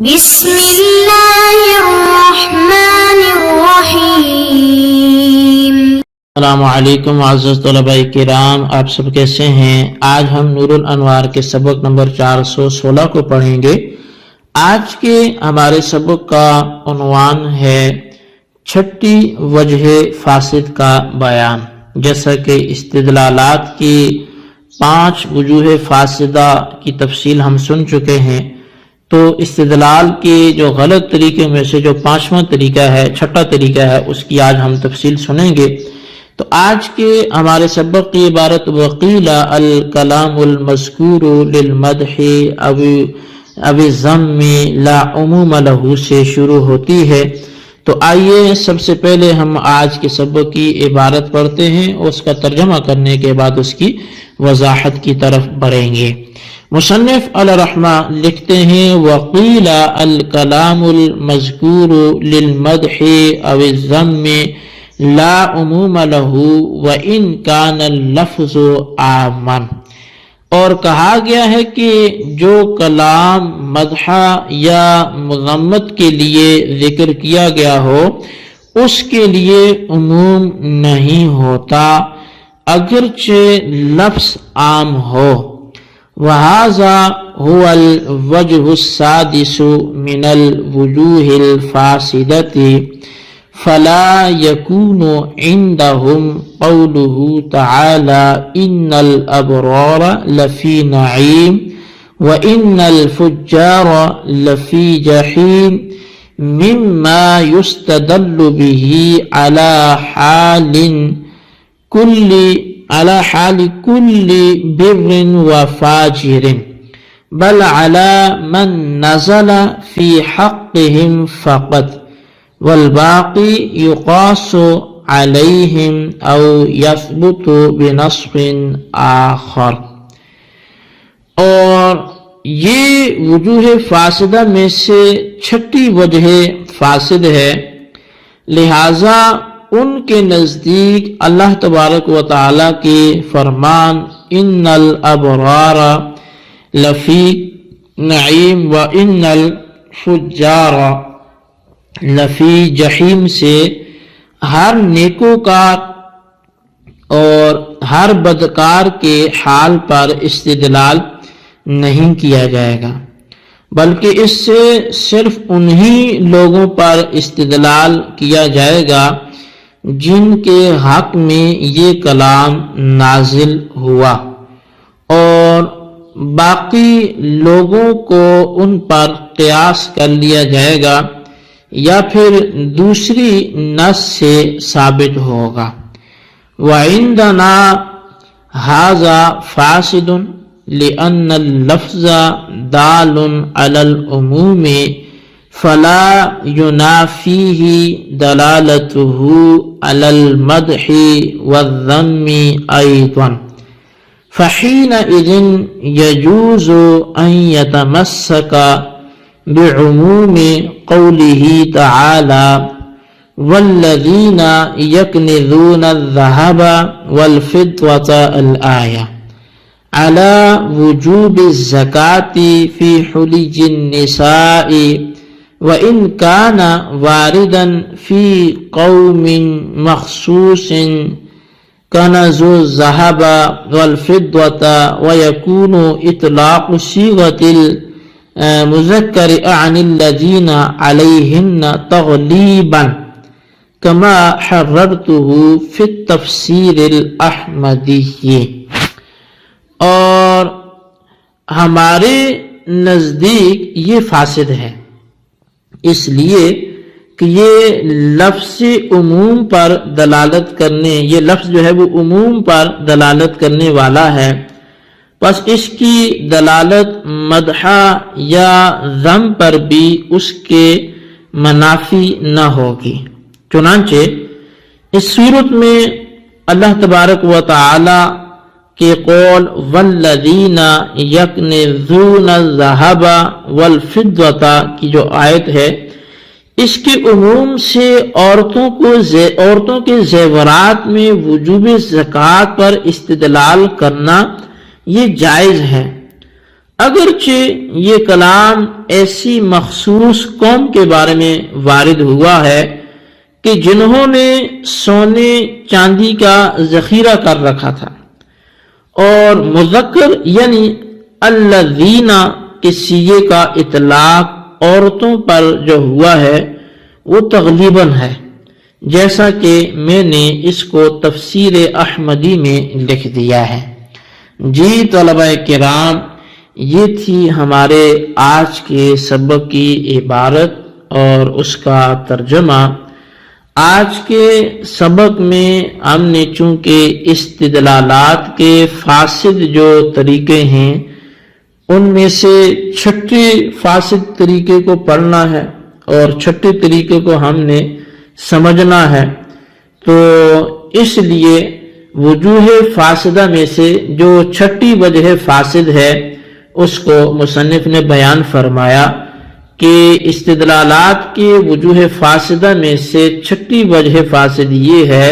بسم اللہ الرحمن الرحیم۔ السلام علیکم معزز طلباء کرام، آپ سب کیسے ہیں؟ آج ہم نور الانوار کے سبق نمبر 416 کو پڑھیں گے۔ آج کے ہمارے سبق کا عنوان ہے چھٹی وجہ فاسد کا بیان۔ جیسا کہ استدلالات کی 5 وجوہ فاسدہ کی تفصیل ہم سن چکے ہیں، تو استدلال کے جو غلط طریقے میں سے جو 5واں طریقہ ہے، چھٹا طریقہ ہے، اس کی آج ہم تفصیل سنیں گے۔ تو آج کے ہمارے سبق کی عبارت وقیل الکلام المذکور للمدح او الذم لا عموم له سے شروع ہوتی ہے۔ تو آئیے سب سے پہلے ہم آج کے سبق کی عبارت پڑھتے ہیں، اس کا ترجمہ کرنے کے بعد اس کی وضاحت کی طرف بڑھیں گے۔ مصنف علی رحمہ لکھتے ہیں وقیل الکلام المذکور للمدح او الذم لا عموم له وان کان اللفظ عاما، اور کہا گیا ہے کہ جو کلام مدح یا مذمت کے لیے ذکر کیا گیا ہو اس کے لیے عموم نہیں ہوتا اگرچہ لفظ عام ہو۔ وَهَذَا هُوَ الْوَجْهُ السَّادِسُ مِنَ الْوُجُوهِ الْفَاسِدَةِ فَلَا يَكُونُ عِنْدَهُمْ قَوْلُهُ تَعَالَى إِنَّ الْأَبْرَارَ لَفِي نَعِيمٍ وَإِنَّ الْفُجَّارَ لَفِي جَحِيمٍ مِمَّا يُسْتَدَلُّ بِهِ على حال كل بر وفاجر بل على من نزل في حقهم فقط والباقي يقاس عليهم أو يثبت بنصف آخر۔ اور یہ وجوہ فاسدہ میں سے چھٹی وجہ فاسد ہے، لہذا ان کے نزدیک اللہ تبارک و تعالیٰ کے فرمان ان الابرار لفی نعیم و ان الفجار لفی جحیم سے ہر نیکوکار اور ہر بدکار کے حال پر استدلال نہیں کیا جائے گا، بلکہ اس سے صرف انہی لوگوں پر استدلال کیا جائے گا جن کے حق میں یہ کلام نازل ہوا، اور باقی لوگوں کو ان پر قیاس کر لیا جائے گا یا پھر دوسری نص سے ثابت ہوگا۔ وَعِنْدَنَا هَذَا فَاسِدٌ لِأَنَّ اللَّفْظَ دَالٌ عَلَى الْعُمُومِ فلا ينافيه دلالته على المدح والذم أيضا، فحينئذ يجوز أن يتمسك بعموم قوله تعالى والذين يكنزون الذهب والفضة الآية على وجوب الزكاة في حلي النساء وَإِنْ كَانَ وَارِدًا فِي قَوْمٍ مَخْصُوصٍ كَنَزُوا الذَّهَبَ وَالْفِضَّةَ وَيَكُونُ إِطْلَاقُ صِيغَةِ الْمُذَكَّرِ عَنِ الَّذِينَ عَلَيْهِنَّ تَغْلِيبًا كَمَا حَرَّرْتُهُ فِي التَّفْسِيرِ الْأَحْمَدِيِّ۔ اور ہمارے نزدیک یہ فاسد ہے اس لیے کہ یہ لفظ عموم پر دلالت کرنے، یہ لفظ جو ہے وہ عموم پر دلالت کرنے والا ہے، پس اس کی دلالت مدح یا ذم پر بھی اس کے منافی نہ ہوگی۔ چنانچہ اس صورت میں اللہ تبارک و تعالی کے قول والذین یکنزون الذہب والفضة کی جو آیت ہے، اس کے عموم سے عورتوں کے زیورات میں وجوب زکوٰۃ پر استدلال کرنا یہ جائز ہے، اگرچہ یہ کلام ایسی مخصوص قوم کے بارے میں وارد ہوا ہے کہ جنہوں نے سونے چاندی کا ذخیرہ کر رکھا تھا، اور مذکر یعنی الذین کے صیغے کا اطلاق عورتوں پر جو ہوا ہے وہ تغلیباً ہے، جیسا کہ میں نے اس کو تفسیر احمدی میں لکھ دیا ہے۔ جی طلبہ کرام، یہ تھی ہمارے آج کے سبق کی عبارت اور اس کا ترجمہ۔ آج کے سبق میں ہم نے چونکہ استدلالات کے فاسد جو طریقے ہیں ان میں سے چھٹے فاسد طریقے کو پڑھنا ہے اور چھٹے طریقے کو ہم نے سمجھنا ہے، تو اس لیے وجوہ فاسدہ میں سے جو چھٹی وجہ فاسد ہے اس کو مصنف نے بیان فرمایا کہ استدلالات کے وجوہ فاسدہ میں سے چھٹی وجہ فاسد یہ ہے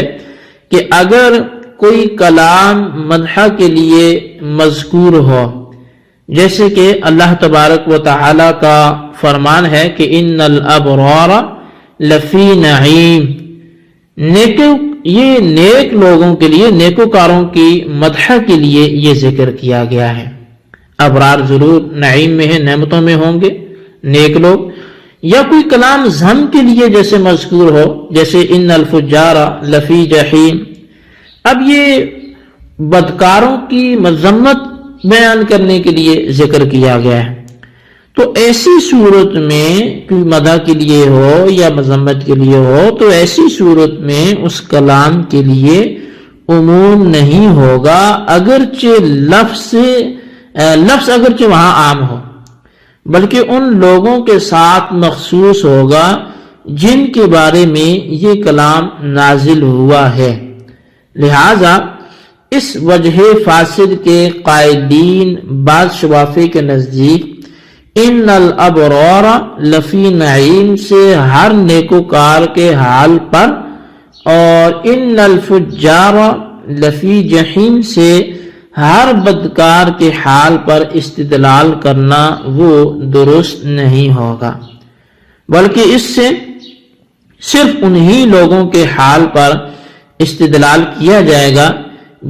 کہ اگر کوئی کلام مدح کے لیے مذکور ہو، جیسے کہ اللہ تبارک و تعالی کا فرمان ہے کہ ان الابرار لفی نعیم، یہ نیک لوگوں کے لیے، نیکوکاروں کی مدح کے لیے یہ ذکر کیا گیا ہے۔ ابرار ضرور نعیم میں ہیں، نعمتوں میں ہوں گے نیک لوگ، یا کوئی کلام ذم کے لیے جیسے مذکور ہو، جیسے ان الفجار لفی جحیم۔ اب یہ بدکاروں کی مذمت بیان کرنے کے لیے ذکر کیا گیا ہے، تو ایسی صورت میں کوئی مدح کے لیے ہو یا مذمت کے لیے ہو تو ایسی صورت میں اس کلام کے لیے عموم نہیں ہوگا، اگرچہ لفظ اگرچہ وہاں عام ہو، بلکہ ان لوگوں کے ساتھ مخصوص ہوگا جن کے بارے میں یہ کلام نازل ہوا ہے۔ لہذا اس وجہ فاسد کے قائلین بعض شوافی کے نزدیک ان الابرار لفی نعیم سے ہر نیکوکار کے حال پر، اور ان الفجار لفی جحیم سے ہر بدکار کے حال پر استدلال کرنا وہ درست نہیں ہوگا، بلکہ اس سے صرف انہی لوگوں کے حال پر استدلال کیا جائے گا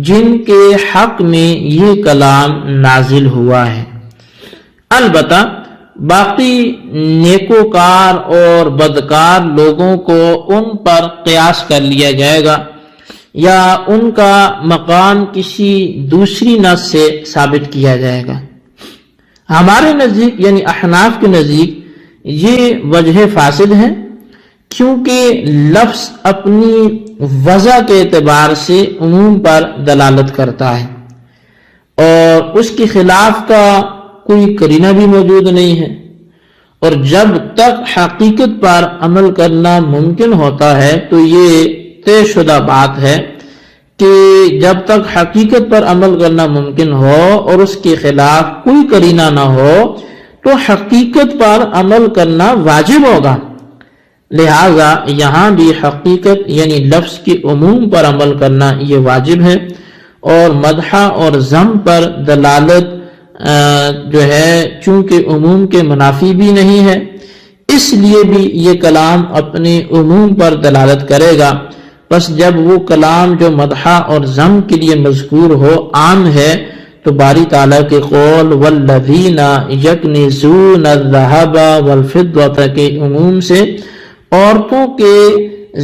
جن کے حق میں یہ کلام نازل ہوا ہے۔ البتہ باقی نیکوکار اور بدکار لوگوں کو ان پر قیاس کر لیا جائے گا یا ان کا مقام کسی دوسری نص سے ثابت کیا جائے گا۔ ہمارے نزدیک یعنی احناف کے نزدیک یہ وجہ فاسد ہے، کیونکہ لفظ اپنی وضع کے اعتبار سے عموم پر دلالت کرتا ہے اور اس کے خلاف کا کوئی قرینہ بھی موجود نہیں ہے، اور جب تک حقیقت پر عمل کرنا ممکن ہوتا ہے تو یہ طے شدہ بات ہے کہ جب تک حقیقت پر عمل کرنا ممکن ہو اور اس کے خلاف کوئی قرینہ نہ ہو تو حقیقت پر عمل کرنا واجب ہوگا۔ لہذا یہاں بھی حقیقت یعنی لفظ کے عموم پر عمل کرنا یہ واجب ہے، اور مدح اور ذم پر دلالت جو ہے چونکہ عموم کے منافی بھی نہیں ہے، اس لیے بھی یہ کلام اپنے عموم پر دلالت کرے گا۔ پس جب وہ کلام جو مدح اور ذم کے لیے مذکور ہو عام ہے تو باری تعالیٰ کے قول والذین یکنزون الذھب والفضة کے عموم سے عورتوں کے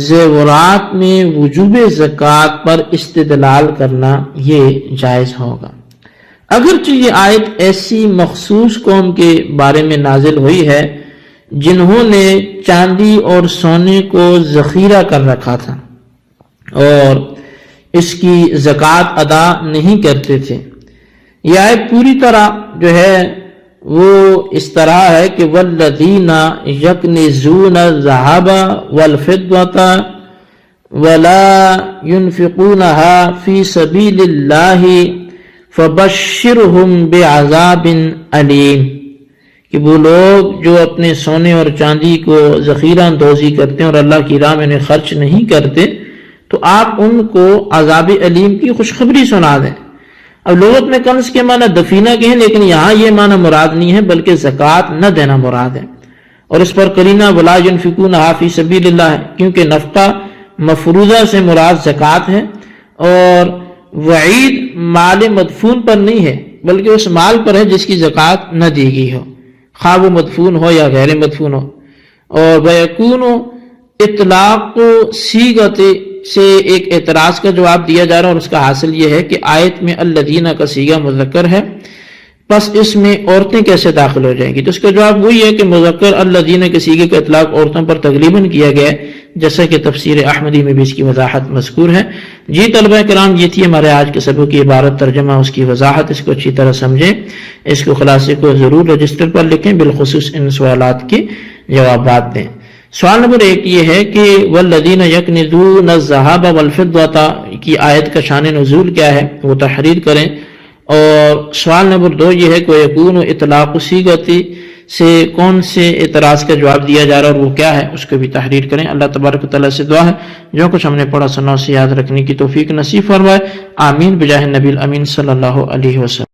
زیورات میں وجوب زکوٰۃ پر استدلال کرنا یہ جائز ہوگا۔ اگرچہ یہ آیت ایسی مخصوص قوم کے بارے میں نازل ہوئی ہے جنہوں نے چاندی اور سونے کو ذخیرہ کر رکھا تھا اور اس کی زکوٰۃ ادا نہیں کرتے تھے، یہ آیت پوری طرح جو ہے وہ اس طرح ہے کہ والذین یکنزون الذھب والفضة ولا ينفقونها فی سبیل اللہ فبشرہم بعذاب علیم، کہ وہ لوگ جو اپنے سونے اور چاندی کو ذخیرہ اندوزی کرتے ہیں اور اللہ کی راہ میں انہیں خرچ نہیں کرتے تو آپ ان کو عذاب علیم کی خوشخبری سنا دیں۔ اب لغت میں کنز کے معنی دفینہ کے ہیں، لیکن یہاں یہ معنی مراد نہیں ہے بلکہ زکوٰۃ نہ دینا مراد ہے، اور اس پر قرینہ ولا ينفقونها فی سبیل اللہ ہے، کیونکہ نفقہ مفروضہ سے مراد زکوٰۃ ہے، اور وعید مال مدفون پر نہیں ہے بلکہ اس مال پر ہے جس کی زکوٰۃ نہ دی گئی ہو، خواہ وہ مدفون ہو یا غیر مدفون ہو۔ اور وَيَكُونُ اطلاق صیغت سے ایک اعتراض کا جواب دیا جا رہا ہے، اور اس کا حاصل یہ ہے کہ آیت میں الذین کا صیغہ مذکر ہے، پس اس میں عورتیں کیسے داخل ہو جائیں گی؟ تو اس کا جواب وہی ہے کہ مذکر الذین کے صیغے کا اطلاق عورتوں پر تقریباً کیا گیا ہے، جیسا کہ تفسیر احمدی میں بھی اس کی وضاحت مذکور ہے۔ جی طلبہ کرام، یہ تھی ہمارے آج کے سبق کی عبارت ترجمہ، اس کی وضاحت، اس کو اچھی طرح سمجھیں، اس کو خلاصے کو ضرور رجسٹر پر لکھیں، بالخصوص ان سوالات کے جوابات دیں۔ سوال نمبر 1 یہ ہے کہ والذین یکنزون الذھب والفضة کی آیت کا شان نزول کیا ہے، وہ تحریر کریں۔ اور سوال نمبر 2 یہ ہے کہ یکون اطلاق صیغت سے کون سے اعتراض کا جواب دیا جا رہا ہے اور وہ کیا ہے، اس کو بھی تحریر کریں۔ اللہ تبارک و تعالیٰ سے دعا ہے جو کچھ ہم نے پڑھا سنا اسے یاد رکھنے کی توفیق نصیب فرمائے، آمین بجاہ نبی الامین صلی اللہ علیہ وسلم۔